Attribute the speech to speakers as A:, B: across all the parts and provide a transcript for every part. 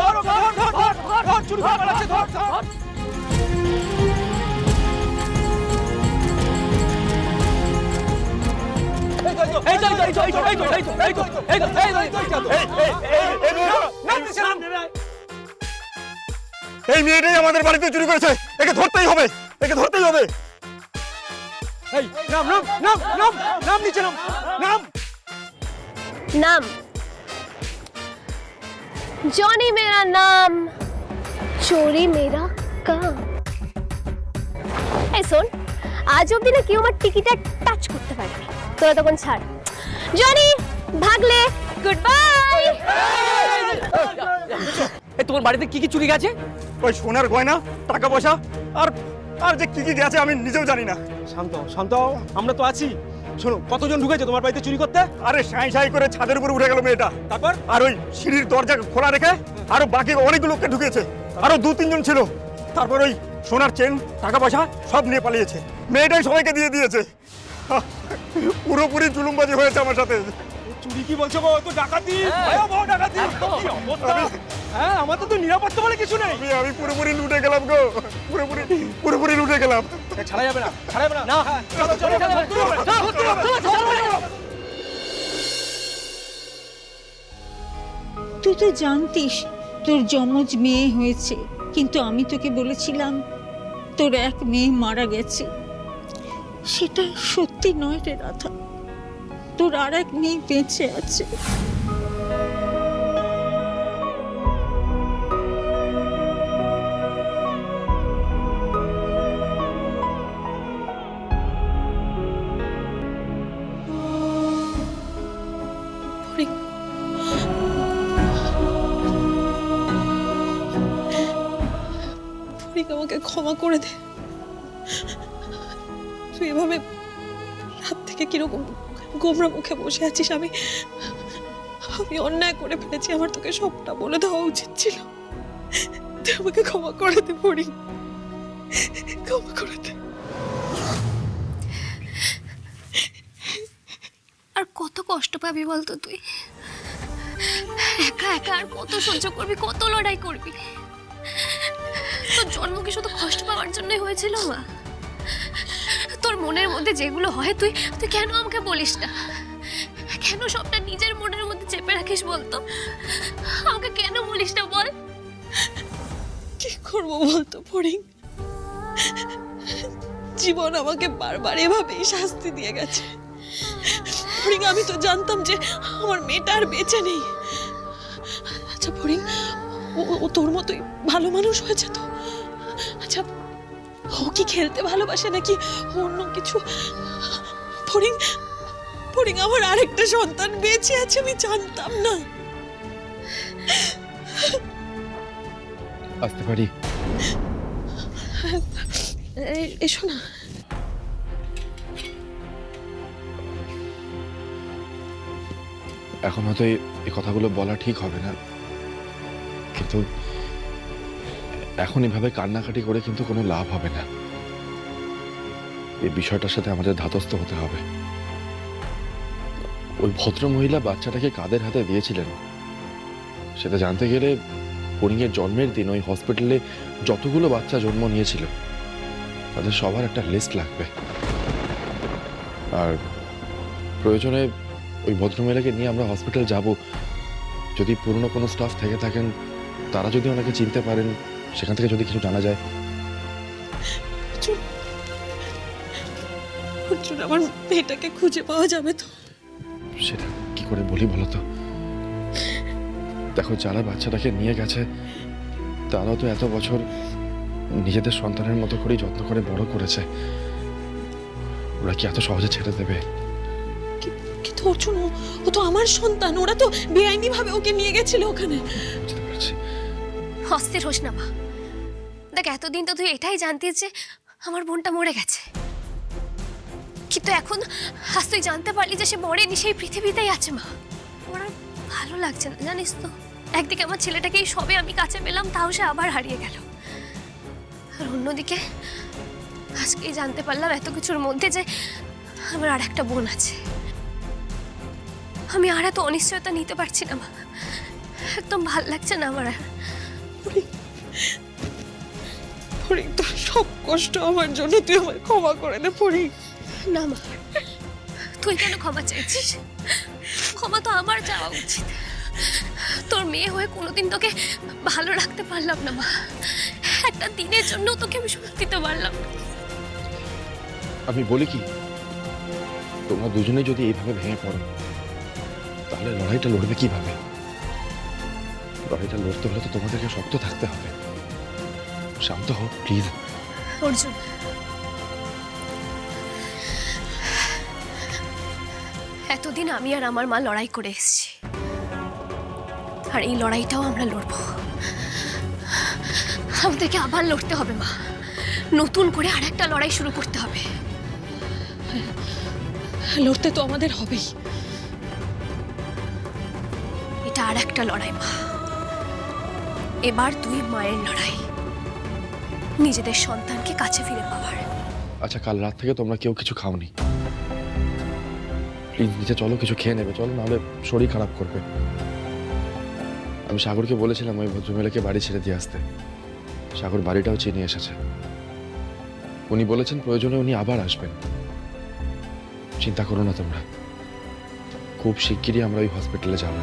A: ধর চুরি করে পালাচ্ছে, ধর।
B: এই মেয়েটাই আমাদের বাড়িতে চুরি করেছে, একে ধরতেই হবে, একে ধরতেই হবে।
A: এই নাম নাম নাম নাম নাম নিচে নাম নাম
C: नाम जॉनी मेरा नाम, चोरी मेरा काम। এই শোন, আজ অব্দি না কেউ আমার টিকিটটা টাচ করতে পারেনি, তোরা তখন ছাড়। জনি ভাগলে গুড বাই।
A: এই তোমার বাড়িতে কি কি চুরি গেছে?
B: ওই সোনার গয়না, টাকা পয়সা, আর আর যে কি কি গেছে আমি নিজেও জানি না।
A: শান্ত শান্ত, আমরা তো আছি। শোনো, কতজন ঢুকেছে তোমার বাড়িতে চুরি করতে?
B: আরে সাই সাই করে ছাদের উপর উঠে গেল মেয়েটা,
A: তারপর
B: আর ওই সিঁড়ির দরজা খোলা রেখে আরো বাকি অনেকগুলো লোককে ঢুকেছে, আরো 2-3 জন ছিল। তারপর ওই সোনার চেন, টাকা পয়সা সব নিয়ে পালিয়েছে। মেয়েটাই সবাইকে দিয়ে দিয়েছে। পুরোপুরি জুলুমবাজি হয়েছে আমার সাথে।
A: চুরি কি বলছো গো? তো ডাকাতি, ভয়াবহ ডাকাতি। কি অবস্থা! হ্যাঁ, আমাদের তো নিরাপত্তা বলে কিছু নেই।
B: আমি পুরোপুরি লুটে গেলাম গো, পুরোপুরি লুটে গেলাম।
A: ছাড়া যাবে না, ছাড়া যাবে না। না, চলো চলো চলো।
D: তুই তো জানতিস তোর যমজ মেয়ে হয়েছে, কিন্তু আমি তোকে বলেছিলাম তোর এক মেয়ে মারা গেছে। সেটা সত্যি নয় রে রাধা, তোর আর এক মেয়ে বেঁচে আছে।
E: আমাকে ক্ষমা করে দে। তুই এভাবে রাত থেকে কিরকম গোমরা মুখে বসে আছিস। আমি অন্যায় করে ফেলেছি, আমার তোকে সবটা বলে দেওয়া উচিত ছিল। তুই আমাকে ক্ষমা করে দে পড়ি, ক্ষমা করে দে।
C: আর কত কষ্ট পাবি বলতো তুই? একা একা আর কত সহ্য করবি, কত লড়াই করবি? তোর জন্ম কি শুধু কষ্ট পাওয়ার জন্যই হয়েছিল মা? তোর মনের মধ্যে যেগুলো হয় তুই তুই কেন আমাকে বলিস না? কেন সবটা নিজের মনের মধ্যে চেপে রাখিস বলতো? আমাকে কেন বলিস না বল?
E: কি করবো বলতো ফড়িং? জীবন আমাকে বারবার এভাবেই শাস্তি দিয়ে গেছে। ফড়িং, আমি তো জানতাম যে আমার মেয়েটা আর বেঁচে নেই। আচ্ছা ফড়িং, ও তোর মতোই ভালো মানুষ হয়েছে তো? আচ্ছা, ও কি খেলতে ভালোবাসে নাকি অন্য কিছু? ফড়িং, ফড়িং, আমার আরেকটা সন্তান বেঁচে আছে, আমি জানতাম না।
F: আসতে পারি?
E: এসো না।
F: এখন হয়তো এই কথাগুলো বলা ঠিক হবে না, কিন্তু এখন এভাবে কান্নাকাটি করে কিন্তু কোনো লাভ হবে না। এই বিষয়টার সাথে আমাদের ধাতস্থ হতে হবে। ওই ভদ্রমহিলা বাচ্চাটাকে কাদের হাতে দিয়েছিলেন সেটা জানতে গেলে ফড়িংয়ের জন্মের দিন ওই হসপিটালে যতগুলো বাচ্চা জন্ম নিয়েছিল তাদের সবার একটা লিস্ট লাগবে। আর প্রয়োজনে ওই ভদ্রমহিলাকে নিয়ে আমরা হসপিটাল যাব। যদি পুরনো কোনো স্টাফ থেকে থাকেন তারা যদি ওনাকে চিনতে পারেন, সেখান থেকে যদি কিছু জানা যায়।
E: আমার মেয়েটাকে খুঁজে পাওয়া যাবে তো?
F: সেটা কি করে বলি বলো তো? দেখো, যারা বাচ্চাটাকে নিয়ে গেছে তারাও তো এত বছর নিজেদের সন্তানের মতো করেই যত্ন করে বড় করেছে। ওরা কি এত সহজে ছেড়ে দেবে?
E: কিন্তু অর্জুন, ও তো আমার সন্তান। ওরা তো বেআইনি ভাবে ওকে নিয়ে গেছিল ওখানে।
F: বুঝতে পারছি।
C: অস্থির হোস না মা। দেখ, এতদিন তো তুই এটাই জানতিস যে আমার বোনটা মরে গেছে, কিন্তু এখন আজ তুই জানতে পারলি যে সে মরেনি, সেই পৃথিবীতেই আছে মা। আমার আর ভালো লাগছে না, জানিস তো। একদিকে আমার ছেলেটাকে এই সবে আমি কাছে পেলাম, তাও সে আবার হারিয়ে গেল। আর অন্যদিকে আজকেই জানতে পারলাম এত কিছুর মধ্যে যে আমার আর একটা বোন আছে। আমি আর এত অনিশ্চয়তা নিতে পারছি না মা। একদম ভাল লাগছে না আমার।
E: ফড়িং, তোর সব কষ্ট আমার জন্য, তুই আমায় ক্ষমা করে দে ফড়িং।
C: না মা, তুই কেন ক্ষমা চাইছিস? ক্ষমা তো আমার চাওয়া উচিত। তোর মেয়ে হয়ে কোনোদিন তোকে ভালো রাখতে পারলাম না মা, একটা দিনের জন্য তোকে আমি সুখ দিতে পারলাম না।
F: আমি বলি কি, তোমরা দুজনে যদি এইভাবে ভেঙে পড়ো তাহলে লড়াইটা লড়বে কিভাবে? লড়াইটা লড়তে হলে তো তোমাদেরকে শক্ত থাকতে হবে। শান্ত হও প্লিজ।
C: অর্জুন, এতদিন আমি আর আমার মা লড়াই করে এসেছি, আর এই লড়াইটাও আমরা লড়বো। আমাদেরকে আবার লড়তে হবে মা, নতুন করে আর একটা লড়াই শুরু করতে হবে।
E: লড়তে তো আমাদের হবেই।
C: এটা আর একটা লড়াই মা, এবার তুই মায়ের লড়াই, নিজেদের সন্তানকে কাছে ফিরে পাওয়ার।
F: আচ্ছা, কাল রাত থেকে তোমরা কেউ কিছু খাওনি, প্লিজ নিচে চলো, কিছু খেয়ে নেবে চলো, নাহলে শরীর খারাপ করবে। আমি সাগরকে বলেছিলাম ওই ভদ্রমহিলাকে বাড়ি ছেড়ে দিয়ে আসতে। সাগর বাড়িটাও চিনে এসেছে। উনি বলেছেন প্রয়োজনে উনি আবার আসবেন। চিন্তা করো না তোমরা, খুব শিগগিরই আমরা ওই হসপিটালে যাব।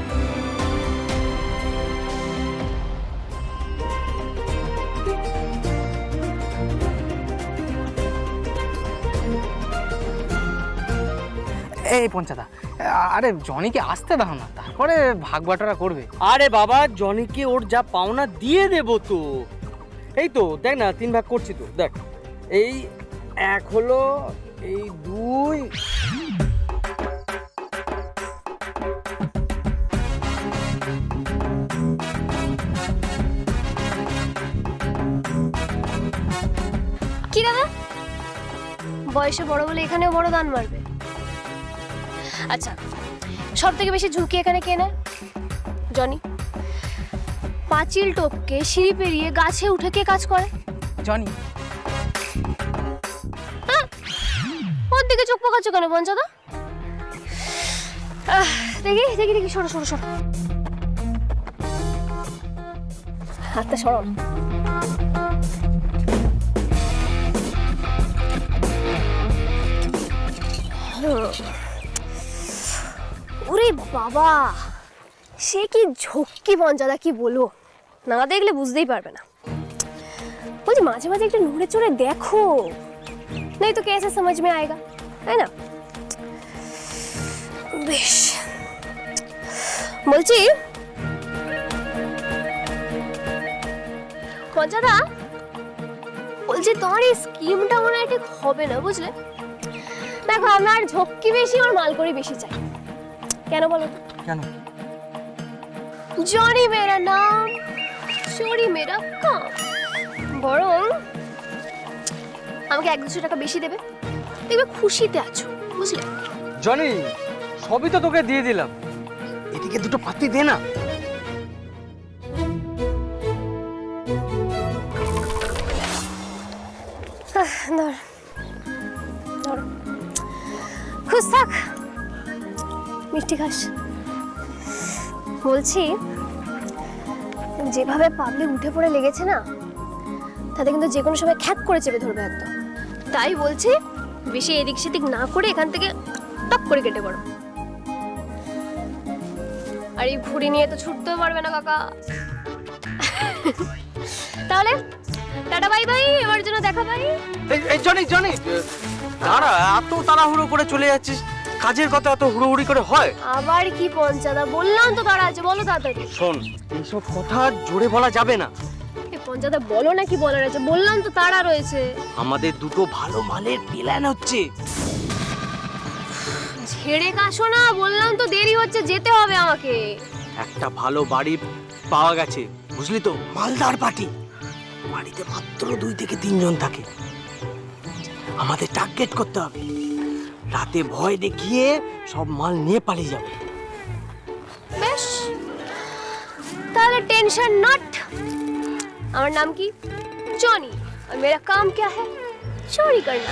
G: এই পঞ্চাদা, আরে জনিকে আসতে দাও না, তারপরে ভাগ বাটোয়ারা করবে।
H: আরে বাবা, জনিকে ওর যা পাওনা দিয়ে দেবো তো। এই তো দেখ না, 3 ভাগ করছি তো, দেখ এই 1 হলো, এই 2,
C: কি দাদা, বয়সে বড় বলে এখানেও বড় দান মারবে? আচ্ছা, সব থেকে বেশি ঝুঁকি এখানে কে নেয়? জনি। পাঁচিল টপকে সিঁড়ি পেরিয়ে গাছে উঠে কে কাজ করে?
G: জনি।
C: ওর দিকে চোখ পাকাচ্ছ কেন পঞ্চাদা? দেখি দেখি দেখি, সরো সরো সরো, হাতটা সরো। ওরে বাবা, সে কি ঝক্কি পঞ্চাদা, কি বলো, না দেখলে বুঝতেই পারবে না। বলছি মাঝে মাঝে একটু নড়ে চড়ে দেখো, नहीं तो कैसे समझ में आएगा, है ना? বেশ, বলছি পঞ্চাদা, বলছি তোমার এই স্কিমটা মনে হয় ঠিক হবে না, বুঝলে? দেখো, আমার ঝক্কি বেশি, আমার মালকড়ি বেশি চাই। কেন বলো তো?
G: কেন?
C: জনি মেরা নাম, চোরি মেরা কাম। বরং আমাকে 1-200 টাকা বেশি দেবে, দেখবে খুশিতে আছো, বুঝলে?
H: জনি সবই তো তোকে দিয়ে দিলাম,
G: এদিকে দুটো পাতি দে না।
C: ধর ধর, খুশ থাক, মিষ্টি খাস। বলছি, যেভাবে পাবলিক উঠে পড়ে লেগেছে না, তাতে কিন্তু যে কোনো সময় খ্যাক করে চেপে ধরবে একদম। তাই বলছি, বেশি এদিক সেদিক না করে এখান থেকে টপ করে কেটে পড়ো। আর এই ঘুড়ি নিয়ে তো ছুটতেও পারবে না কাকা। তাহলে টাটা বাই বাই, এবার জন্য দেখা বাই।
H: এই জনি জনি দাঁড়া, এত তাড়াহুড়ো করে চলে যাচ্ছিস, কাজের কথা এত হুড়োহুড়ি করে হয়?
C: আবার কি পঞ্চাদা, বললাম তো তারা আছে, বলো তাড়াতাড়ি।
H: শোন, এইসব কথা জোরে বলা যাবে না।
C: পঞ্চাদা বলো না, কি বলার আছে, বললাম তো তারা রয়েছে।
H: আমাদের দুটো ভালো মালের প্ল্যান হচ্ছে।
C: ছেড়ে কাশো না, বললাম তো দেরি হচ্ছে, যেতে হবে আমাকে।
H: একটা ভালো বাড়ি পাওয়া গেছে, বুঝলি তো, মালদার পার্টি। বাড়িতে মাত্র 2 থেকে 3 জন থাকে। আমাদের টার্গেট করতে হবে, রাতে ভয় দেখিয়ে সব মাল নিয়ে পালিয়ে যাবে।
C: বেশ, তাহলে টেंशन नॉट। আমার নাম কি? জনি, और मेरा काम क्या है? चोरी करना।